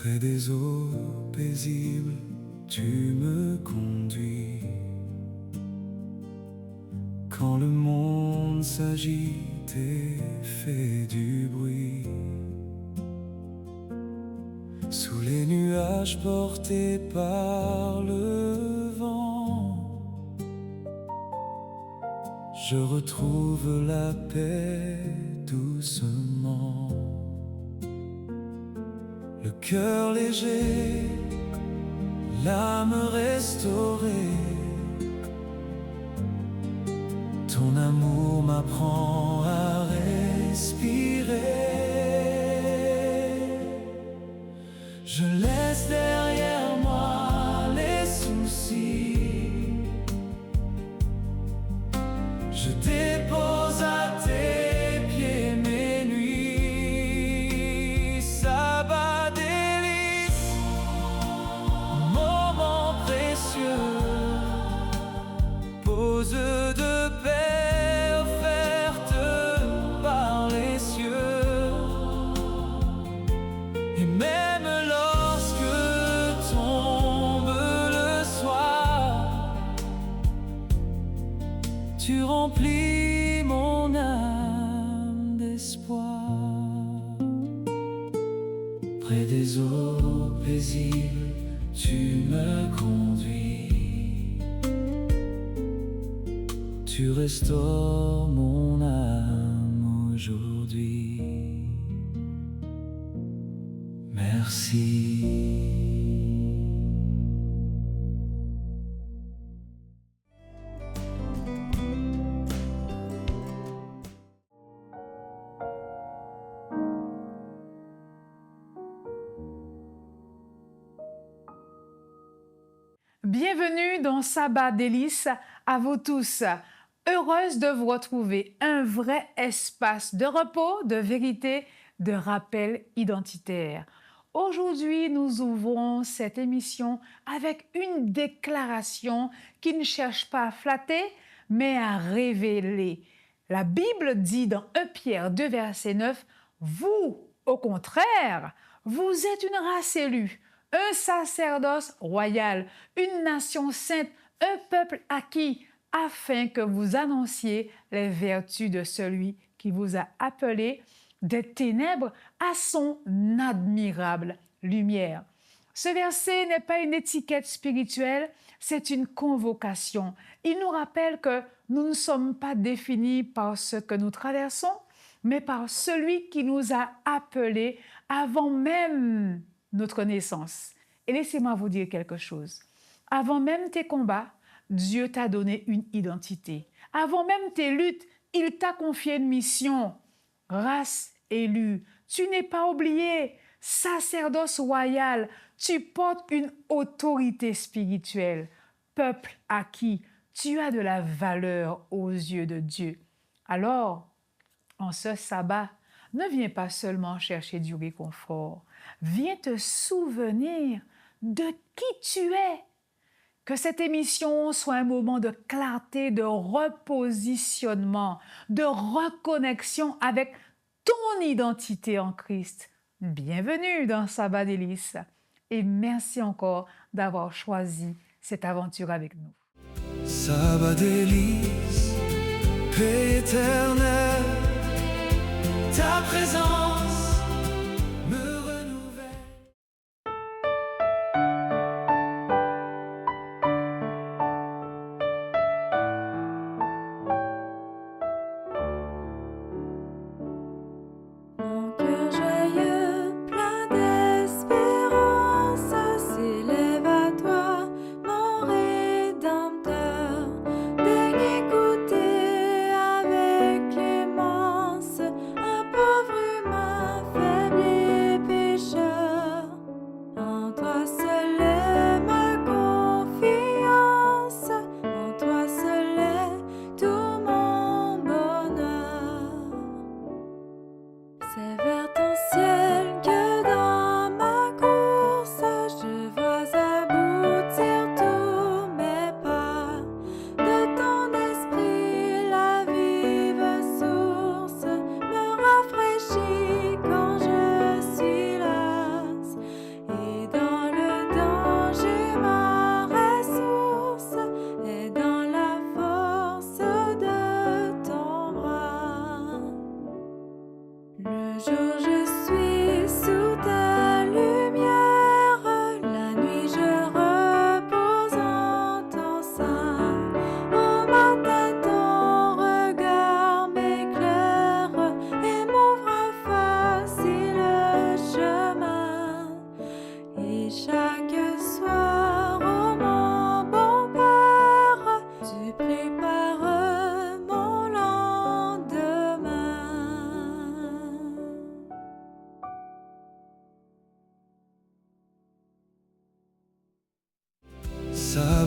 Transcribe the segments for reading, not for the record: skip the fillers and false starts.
Près des eaux paisibles, tu me conduis. Quand le monde s'agite et fait du bruit, sous les nuages portés par le vent, je retrouve la paix doucement. Le cœur léger, l'âme restaurée, ton amour m'apprend à respirer. Je laisse derrière moi les soucis, je dépose à tes pieds mes nuits. Sabbat délice, moment précieux, pause de paix offerte par les cieux. Et même lorsque tombe le soir, tu remplis mon âme d'espoir. Près des eaux paisibles, tu me conduis. Tu restaures mon âme aujourd'hui. Merci. Bienvenue dans Sabbat délice à vous tous. Heureuse de vous retrouver, un vrai espace de repos, de vérité, de rappel identitaire. Aujourd'hui, nous ouvrons cette émission avec une déclaration qui ne cherche pas à flatter, mais à révéler. La Bible dit dans 1 Pierre 2, verset 9, « Vous, au contraire, vous êtes une race élue, un sacerdoce royal, une nation sainte, un peuple acquis, afin que vous annonciez les vertus de celui qui vous a appelé des ténèbres à son admirable lumière. » Ce verset n'est pas une étiquette spirituelle, c'est une convocation. Il nous rappelle que nous ne sommes pas définis par ce que nous traversons, mais par celui qui nous a appelés avant même notre naissance. Et laissez-moi vous dire quelque chose. Avant même tes combats, Dieu t'a donné une identité. Avant même tes luttes, il t'a confié une mission. Race élue, tu n'es pas oublié. Sacerdoce royal, tu portes une autorité spirituelle. Peuple acquis, tu as de la valeur aux yeux de Dieu. Alors, en ce sabbat, ne viens pas seulement chercher du réconfort. Viens te souvenir de qui tu es. Que cette émission soit un moment de clarté, de repositionnement, de reconnexion avec ton identité en Christ. Bienvenue dans Sabbat délice et merci encore d'avoir choisi cette aventure avec nous. Sabbat délice, paix éternelle, ta présence me renouvelle. Mon cœur joyeux, plein d'espérance, s'élève à toi, mon Rédempteur. Daigne écouter avec clémence un pauvre humain.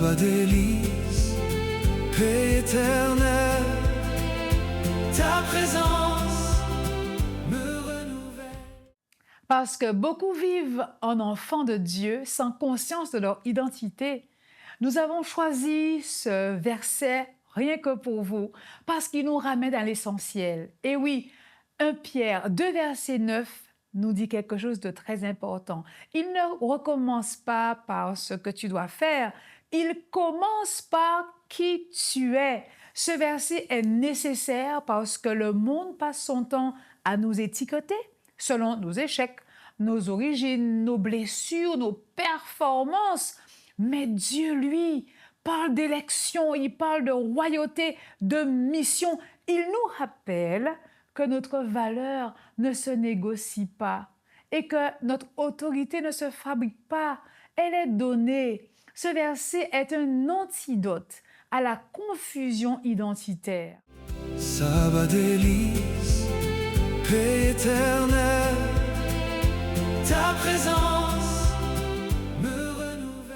sabbat délice, paix éternelle, ta présence me renouvelle. Parce que beaucoup vivent en enfants de Dieu sans conscience de leur identité, nous avons choisi ce verset rien que pour vous, parce qu'il nous ramène à l'essentiel. Et oui, 1 Pierre 2, verset 9 nous dit quelque chose de très important. Il ne recommence pas par ce que tu dois faire, il commence par qui tu es. Ce verset est nécessaire parce que le monde passe son temps à nous étiqueter selon nos échecs, nos origines, nos blessures, nos performances. Mais Dieu, lui, parle d'élection, il parle de royauté, de mission. Il nous rappelle que notre valeur ne se négocie pas et que notre autorité ne se fabrique pas, elle est donnée. Ce verset est un antidote à la confusion identitaire. Sabbat délice, paix éternelle, ta présence me renouvelle.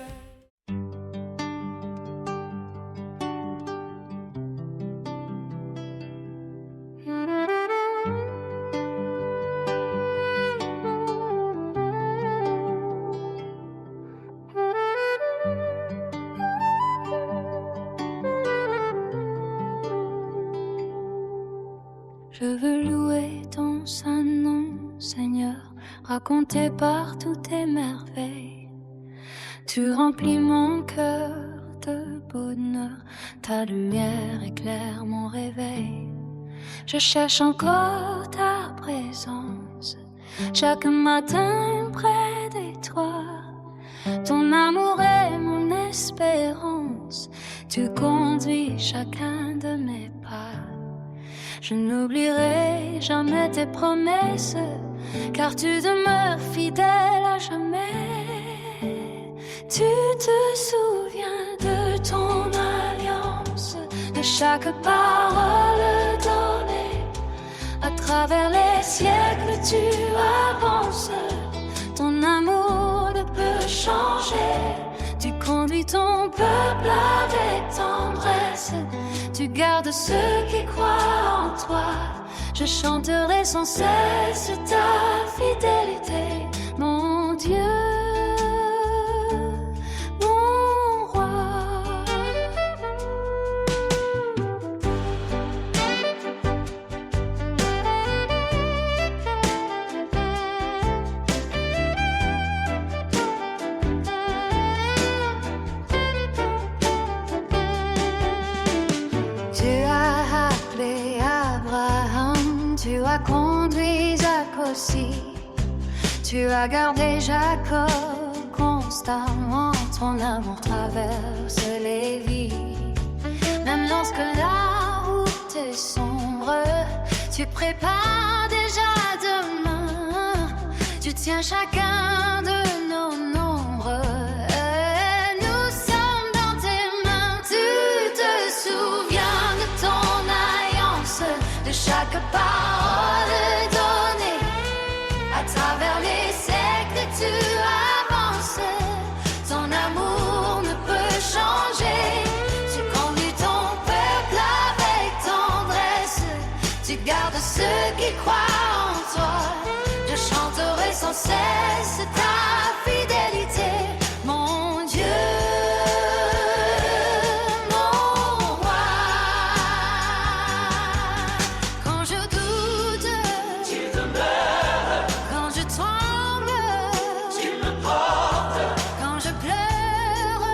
Je veux louer ton saint nom, Seigneur, raconter partout tes merveilles. Tu remplis mon cœur de bonheur, ta lumière éclaire mon réveil. Je cherche encore ta présence, chaque matin près de toi. Ton amour est mon espérance, tu conduis chacun de mes pas. Je n'oublierai jamais tes promesses, car tu demeures fidèle à jamais. Tu te souviens de ton alliance, de chaque parole donnée. À travers les siècles tu avances, ton amour ne peut changer. Tu conduis ton peuple avec tendresse, tu gardes ceux qui croient en toi. Je chanterai sans cesse ta fidélité, mon Dieu, mon roi. Tu as appelé Abraham, tu as conduit Jacques aussi. Tu as gardé Jacob constamment, ton amour traverse les vies. Même lorsque la route est sombre, tu prépares déjà demain. Tu tiens chacun de nos nombres. Nous sommes dans tes mains. Tu te souviens de ton alliance, de chaque parole donnée. À travers les siècles tu avances, ton amour ne peut changer. Tu conduis ton peuple avec tendresse, tu gardes ceux qui croient en toi. Je chanterai sans cesse ta fidélité, mon Dieu, mon roi. Quand je doute, tu demeures. Quand je tremble, tu me portes. Quand je pleure,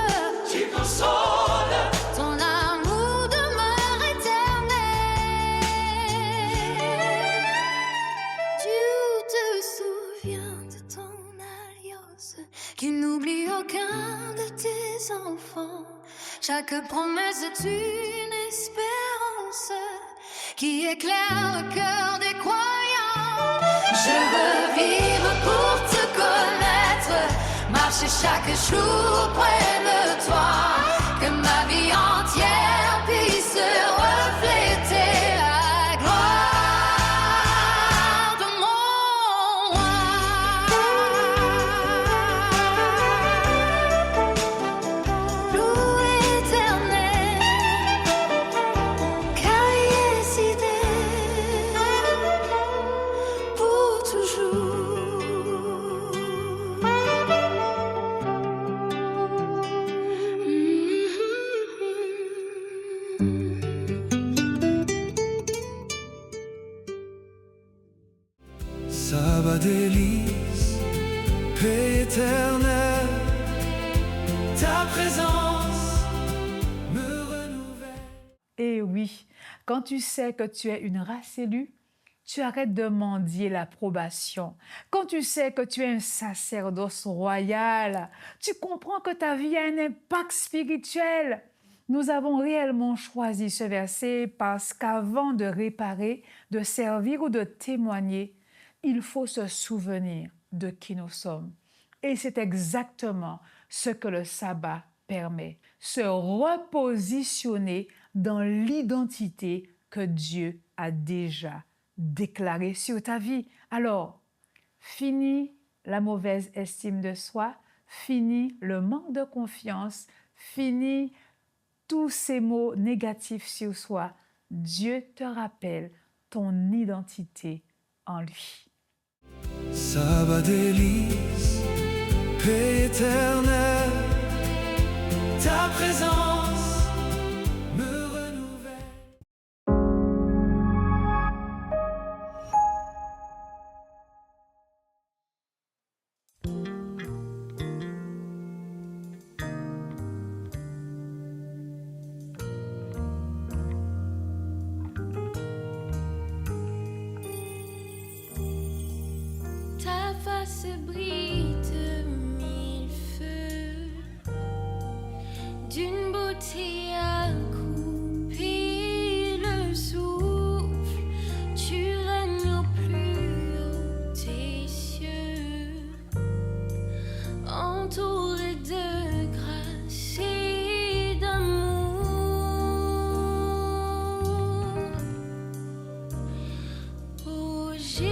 tu consoles. Ton amour demeure éternel. Tu te souviens de ton alliance, qui n'oublie aucun de tes enfants. Chaque promesse est une espérance qui éclaire le cœur des croyants. Je veux vivre pour te connaître, marcher chaque jour près de toi, que ma vie entière puisse refléter la gloire de mon roi. Loué délices, paix éternelle, ta présence me renouvelle. Et oui, quand tu sais que tu es une race élue, tu arrêtes de mendier l'approbation. Quand tu sais que tu es un sacerdoce royal, tu comprends que ta vie a un impact spirituel. Nous avons réellement choisi ce verset parce qu'avant de réparer, de servir ou de témoigner, il faut se souvenir de qui nous sommes. Et c'est exactement ce que le sabbat permet, se repositionner dans l'identité que Dieu a déjà déclarée sur ta vie. Alors, fini la mauvaise estime de soi, fini le manque de confiance, fini tous ces mots négatifs sur soi. Dieu te rappelle ton identité en lui. Sabbat délice, paix éternelle, ta présence me renouvelle. Ta face brille de mille feux, d'une beauté à couper le souffle. Tu règnes au plus haut des cieux, entouré de grâce et d'amour. Oh Jésus,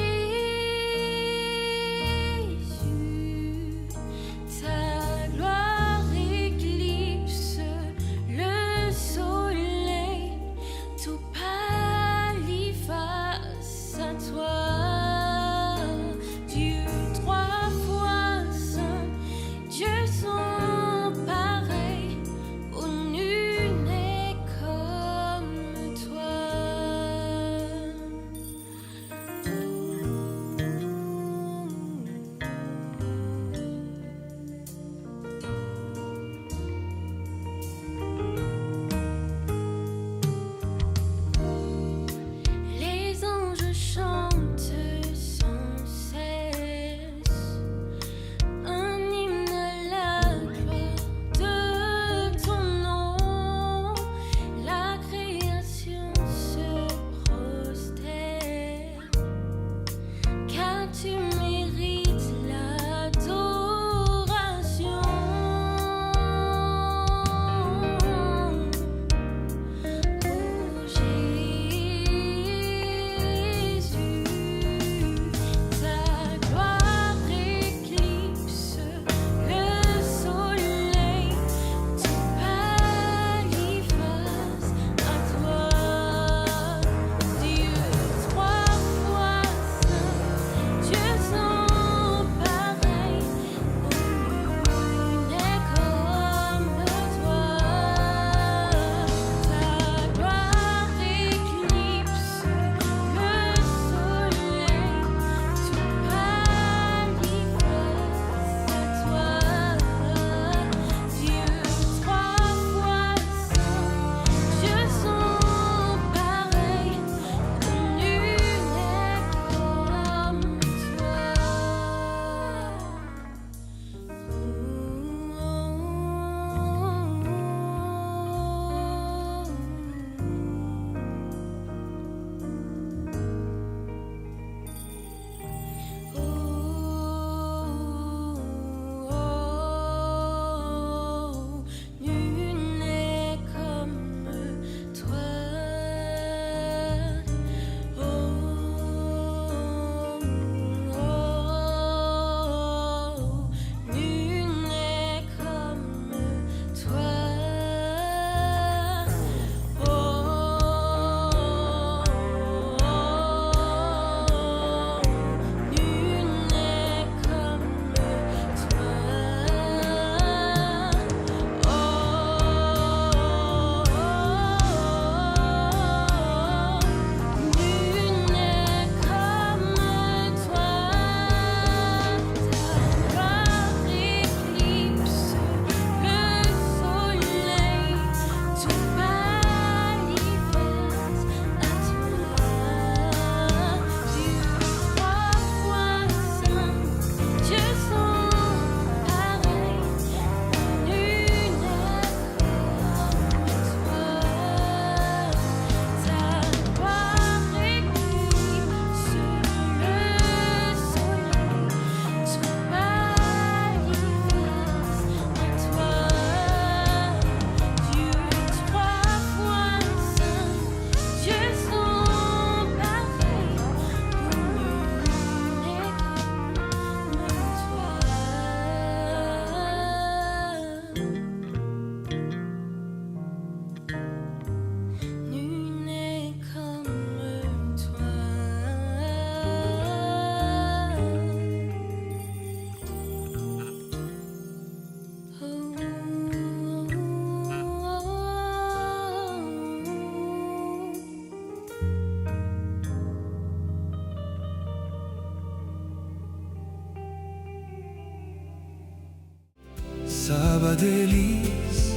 sabbat délice,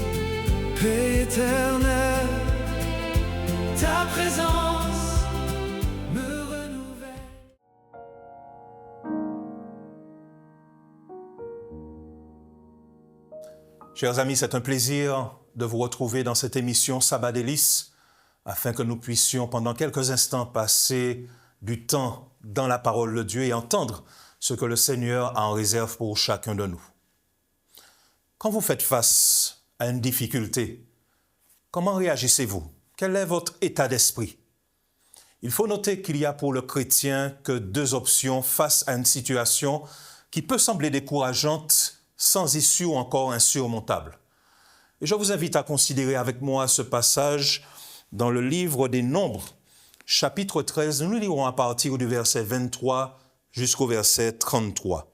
paix éternelle, ta présence me renouvelle. Chers amis, c'est un plaisir de vous retrouver dans cette émission Sabbat délice, afin que nous puissions pendant quelques instants passer du temps dans la parole de Dieu et entendre ce que le Seigneur a en réserve pour chacun de nous. Quand vous faites face à une difficulté, comment réagissez-vous? Quel est votre état d'esprit? Il faut noter qu'il y a pour le chrétien que deux options face à une situation qui peut sembler décourageante, sans issue ou encore insurmontable. Et je vous invite à considérer avec moi ce passage dans le livre des Nombres, chapitre 13. Nous lirons à partir du verset 23 jusqu'au verset 33.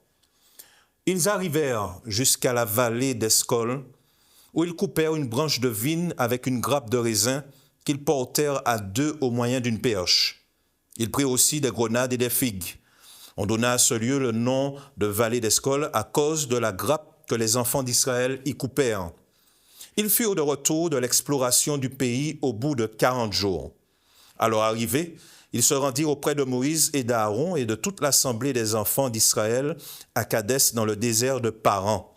Ils arrivèrent jusqu'à la vallée d'Escol, où ils coupèrent une branche de vigne avec une grappe de raisin qu'ils portèrent à deux au moyen d'une perche. Ils prirent aussi des grenades et des figues. On donna à ce lieu le nom de vallée d'Escol à cause de la grappe que les enfants d'Israël y coupèrent. Ils furent de retour de l'exploration du pays au bout de 40 jours. À leur arrivée, ils se rendirent auprès de Moïse et d'Aaron et de toute l'assemblée des enfants d'Israël à Kadès dans le désert de Paran.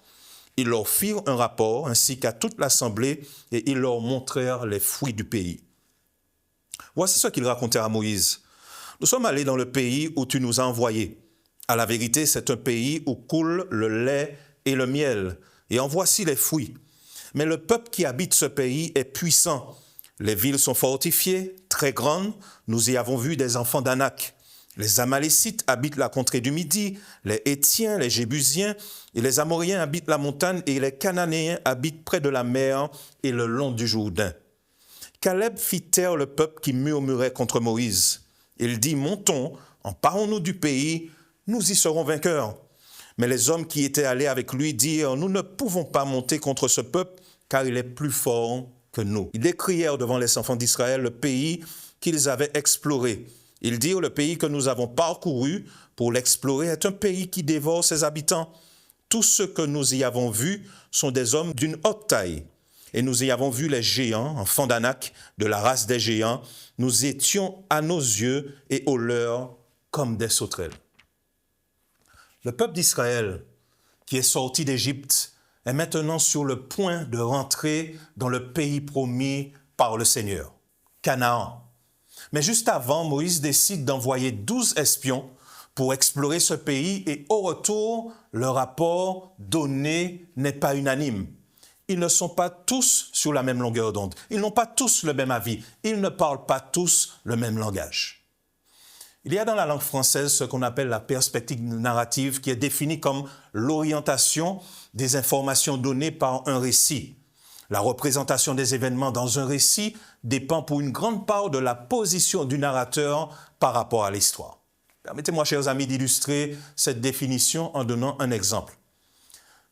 Ils leur firent un rapport ainsi qu'à toute l'assemblée et ils leur montrèrent les fruits du pays. Voici ce qu'ils racontèrent à Moïse. Nous sommes allés dans le pays où tu nous as envoyés. À la vérité, c'est un pays où coule le lait et le miel, et en voici les fruits. Mais le peuple qui habite ce pays est puissant. Les villes sont fortifiées, très grandes. Nous y avons vu des enfants d'Anak. Les Amalécites habitent la contrée du Midi, les Hétiens, les Jébusiens, et les Amoriens habitent la montagne, et les Cananéens habitent près de la mer et le long du Jourdain. Caleb fit taire le peuple qui murmurait contre Moïse. Il dit, montons, emparons-nous du pays, nous y serons vainqueurs. Mais les hommes qui étaient allés avec lui dirent, nous ne pouvons pas monter contre ce peuple, car il est plus fort que nous. Ils décrièrent devant les enfants d'Israël le pays qu'ils avaient exploré. Ils dirent, le pays que nous avons parcouru pour l'explorer est un pays qui dévore ses habitants. Tous ceux que nous y avons vus sont des hommes d'une haute taille. Et nous y avons vu les géants, enfants d'Anak, de la race des géants. Nous étions à nos yeux et aux leurs comme des sauterelles. Le peuple d'Israël, qui est sorti d'Égypte, est maintenant sur le point de rentrer dans le pays promis par le Seigneur, Canaan. Mais juste avant, Moïse décide d'envoyer 12 espions pour explorer ce pays et au retour, le rapport donné n'est pas unanime. Ils ne sont pas tous sur la même longueur d'onde. Ils n'ont pas tous le même avis. Ils ne parlent pas tous le même langage. Il y a dans la langue française ce qu'on appelle la perspective narrative qui est définie comme l'orientation des informations données par un récit. La représentation des événements dans un récit dépend pour une grande part de la position du narrateur par rapport à l'histoire. Permettez-moi, chers amis, d'illustrer cette définition en donnant un exemple.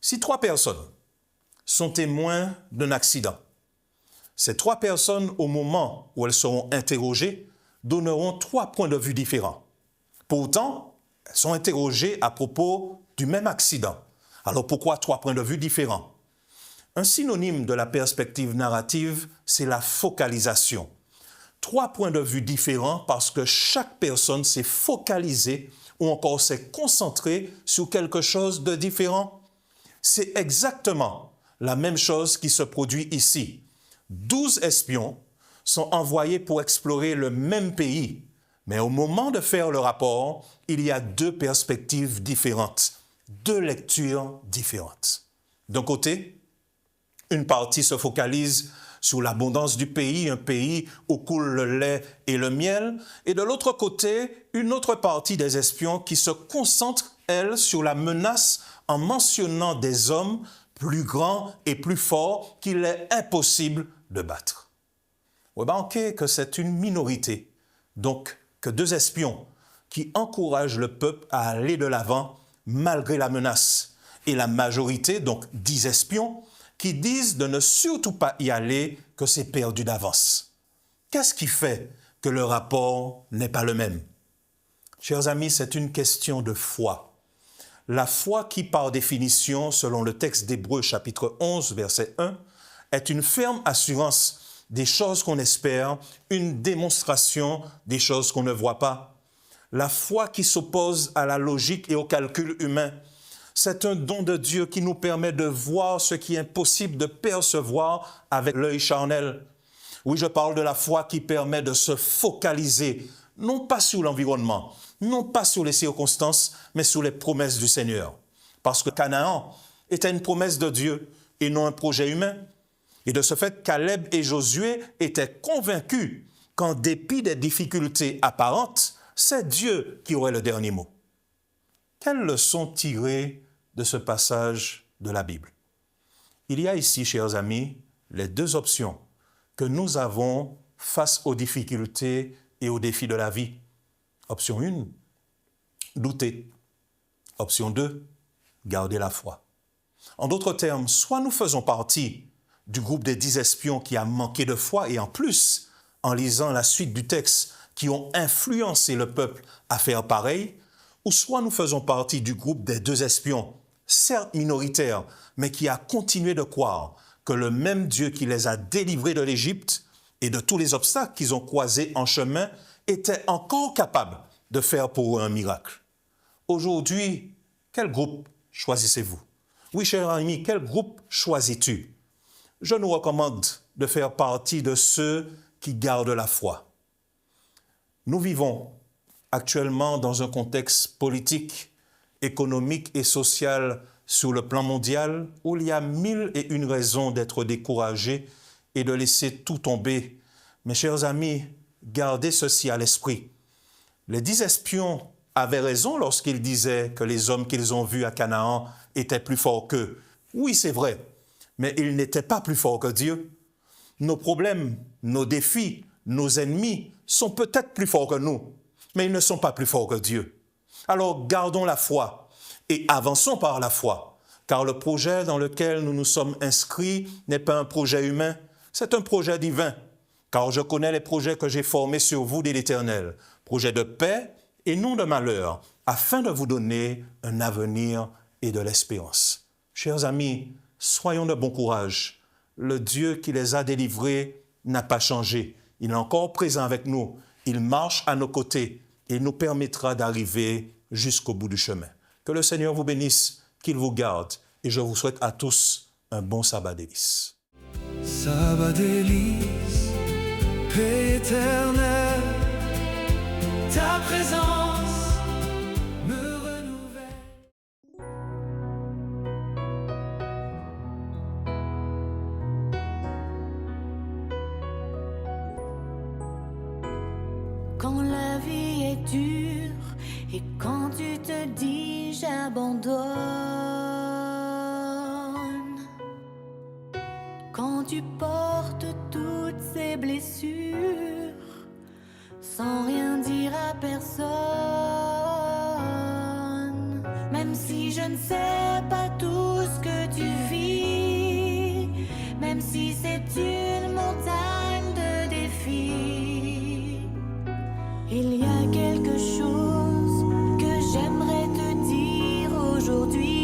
Si 3 personnes sont témoins d'un accident, ces 3 personnes, au moment où elles seront interrogées, donneront 3 points de vue différents. Pourtant, elles sont interrogées à propos du même accident. Alors pourquoi 3 points de vue différents? Un synonyme de la perspective narrative, c'est la focalisation. 3 points de vue différents parce que chaque personne s'est focalisée ou encore s'est concentrée sur quelque chose de différent. C'est exactement la même chose qui se produit ici. 12 espions sont envoyés pour explorer le même pays, mais au moment de faire le rapport, il y a 2 perspectives différentes, 2 lectures différentes. D'un côté, une partie se focalise sur l'abondance du pays, un pays où coule le lait et le miel, et de l'autre côté, une autre partie des espions qui se concentre, elle, sur la menace en mentionnant des hommes plus grands et plus forts qu'il est impossible de battre. Remarquez que c'est une minorité, donc que 2 espions qui encouragent le peuple à aller de l'avant malgré la menace, et la majorité, donc 10 espions, qui disent de ne surtout pas y aller, que c'est perdu d'avance. Qu'est-ce qui fait que le rapport n'est pas le même? Chers amis, c'est une question de foi. La foi qui, par définition, selon le texte d'Hébreux chapitre 11, verset 1, est une ferme assurance des choses qu'on espère, une démonstration des choses qu'on ne voit pas. La foi qui s'oppose à la logique et au calcul humain, c'est un don de Dieu qui nous permet de voir ce qui est impossible de percevoir avec l'œil charnel. Oui, je parle de la foi qui permet de se focaliser, non pas sur l'environnement, non pas sur les circonstances, mais sur les promesses du Seigneur. Parce que Canaan était une promesse de Dieu et non un projet humain. Et de ce fait, Caleb et Josué étaient convaincus qu'en dépit des difficultés apparentes, c'est Dieu qui aurait le dernier mot. Quelles leçons tirer de ce passage de la Bible? Il y a ici, chers amis, les deux options que nous avons face aux difficultés et aux défis de la vie. Option 1, douter. Option 2, garder la foi. En d'autres termes, soit nous faisons partie du groupe des 10 espions qui a manqué de foi et en plus, en lisant la suite du texte, qui ont influencé le peuple à faire pareil, ou soit nous faisons partie du groupe des 2 espions, certes minoritaires, mais qui a continué de croire que le même Dieu qui les a délivrés de l'Égypte et de tous les obstacles qu'ils ont croisés en chemin était encore capable de faire pour eux un miracle. Aujourd'hui, quel groupe choisissez-vous? Oui, cher ami, quel groupe choisis-tu? Je nous recommande de faire partie de ceux qui gardent la foi. Nous vivons actuellement dans un contexte politique, économique et social sur le plan mondial où il y a 1001 raisons d'être découragé et de laisser tout tomber. Mes chers amis, gardez ceci à l'esprit. Les 10 espions avaient raison lorsqu'ils disaient que les hommes qu'ils ont vus à Canaan étaient plus forts qu'eux. Oui, c'est vrai, mais ils n'étaient pas plus forts que Dieu. Nos problèmes, nos défis, nos ennemis sont peut-être plus forts que nous, mais ils ne sont pas plus forts que Dieu. Alors gardons la foi et avançons par la foi, car le projet dans lequel nous nous sommes inscrits n'est pas un projet humain, c'est un projet divin, car je connais les projets que j'ai formés sur vous, dit l'Éternel, projets de paix et non de malheur, afin de vous donner un avenir et de l'espérance. Chers amis, soyons de bon courage. Le Dieu qui les a délivrés n'a pas changé. Il est encore présent avec nous. Il marche à nos côtés et nous permettra d'arriver jusqu'au bout du chemin. Que le Seigneur vous bénisse, qu'il vous garde et je vous souhaite à tous un bon sabbat délice. Sabbat délice, paix éternelle, ta présence me renouvelle. Quand la vie est dure et quand tu te dis j'abandonne, quand tu portes toutes ces blessures sans rien dire à personne, même si je ne sais pas tout ce que tu vis, même si c'est une montagne de défis, il y a quelque chose que j'aimerais te dire aujourd'hui.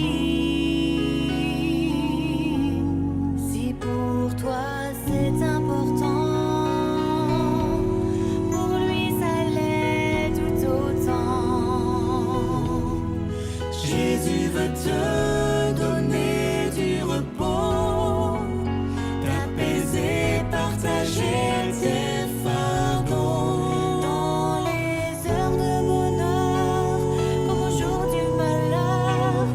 Si pour toi c'est important, pour lui ça l'est tout autant. Jésus veut te donner du repos, t'apaiser, partager tes fardeaux. Dans les heures de bonheur, comme au jour du malheur,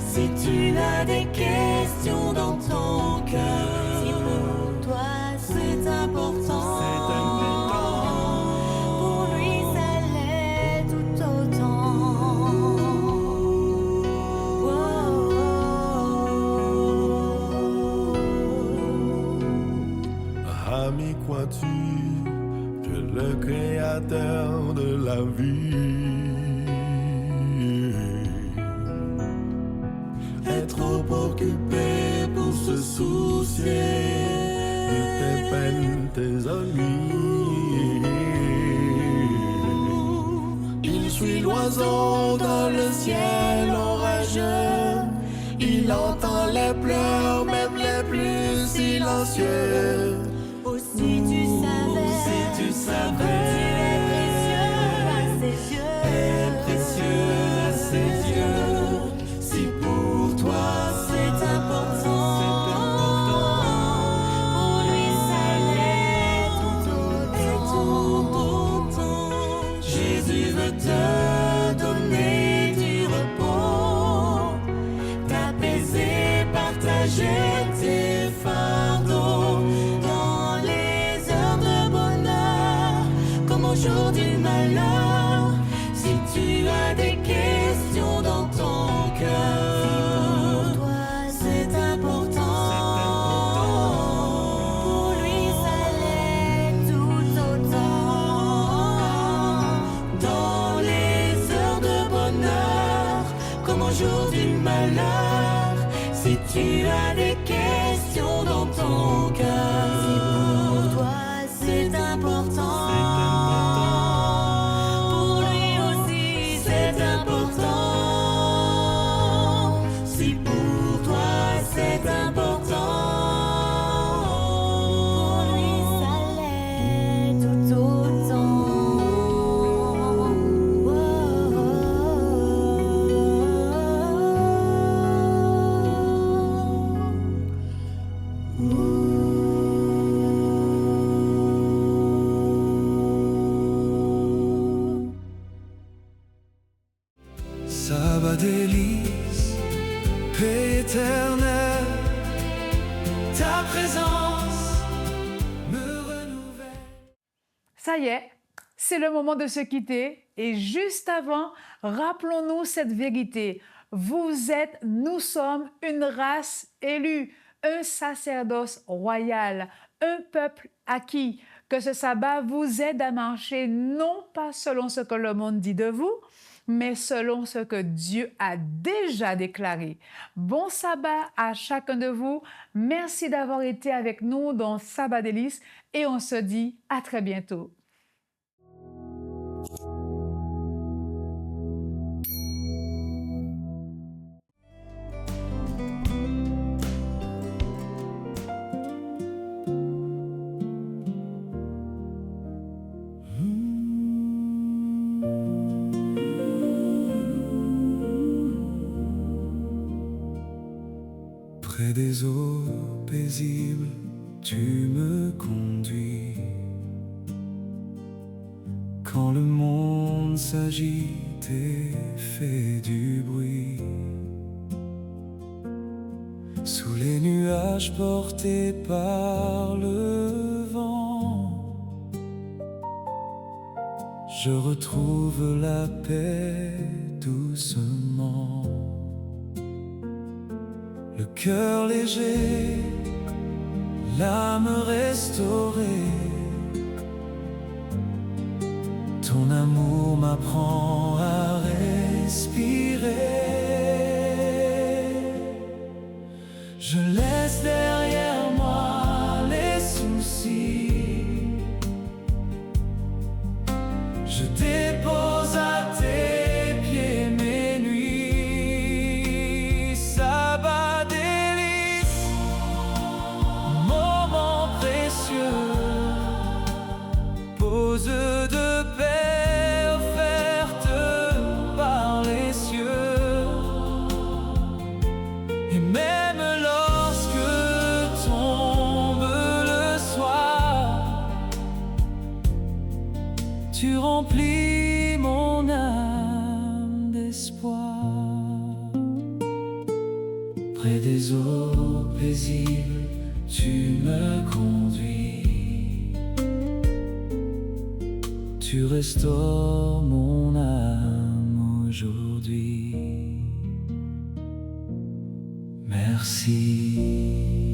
si tu as des questions dans ton cœur, si pour toi c'est important, pour lui ça l'est tout autant. Ami, crois-tu que le Créateur de la vie est trop occupé pour se soucier de tes peines, tes ennuis? Il suit l'oiseau dans le ciel orageux Il entend les pleurs, même les plus silencieux. Oh, si tu savais, Si tu savais, tu es précieux à ses yeux. si pour toi C'est important. Pour lui, ça l'est tout autant. Jésus veut te donner du repos, t'apaiser, partager tes fardeaux Dans les heures de bonheur, comme au jour du malheur, si tu as des questions dans ton cœur. pour toi c'est important. Pour lui, ça l'est tout autant. Dans les heures de bonheur, comme au jour du malheur, si tu as des questions dans ton cœur. Pour toi, c'est important. Pour lui aussi, c'est important. Si pour toi c'est important. Pour lui, ça l'est tout autant. Sabbat délice, paix éternelle, ta présence me renouvelle. Ça y est, c'est le moment de se quitter. Et juste avant, rappelons-nous cette vérité. Nous sommes une race élue, un sacerdoce royal, un peuple acquis. Que ce sabbat vous aide à marcher non pas selon ce que le monde dit de vous, mais selon ce que Dieu a déjà déclaré. Bon sabbat à chacun de vous. Merci d'avoir été avec nous dans Sabbat Délices et on se dit à très bientôt. Près des eaux paisibles, tu me conduis. Quand le monde s'agite et fait du bruit, sous les nuages portés par le vent, je retrouve la paix doucement. Le cœur léger, l'âme restaurée, ton amour m'apprend à respirer. Je laisse derrière moi les soucis, je dépose à tes pieds mes nuits. Sabbat délice, moment précieux, pause de paix offerte par les cieux. Et même lorsque tombe le soir, tu remplis mon âme d'espoir. Près des eaux paisibles, tu me conduis. Tu restaures mon âme aujourd'hui. Merci.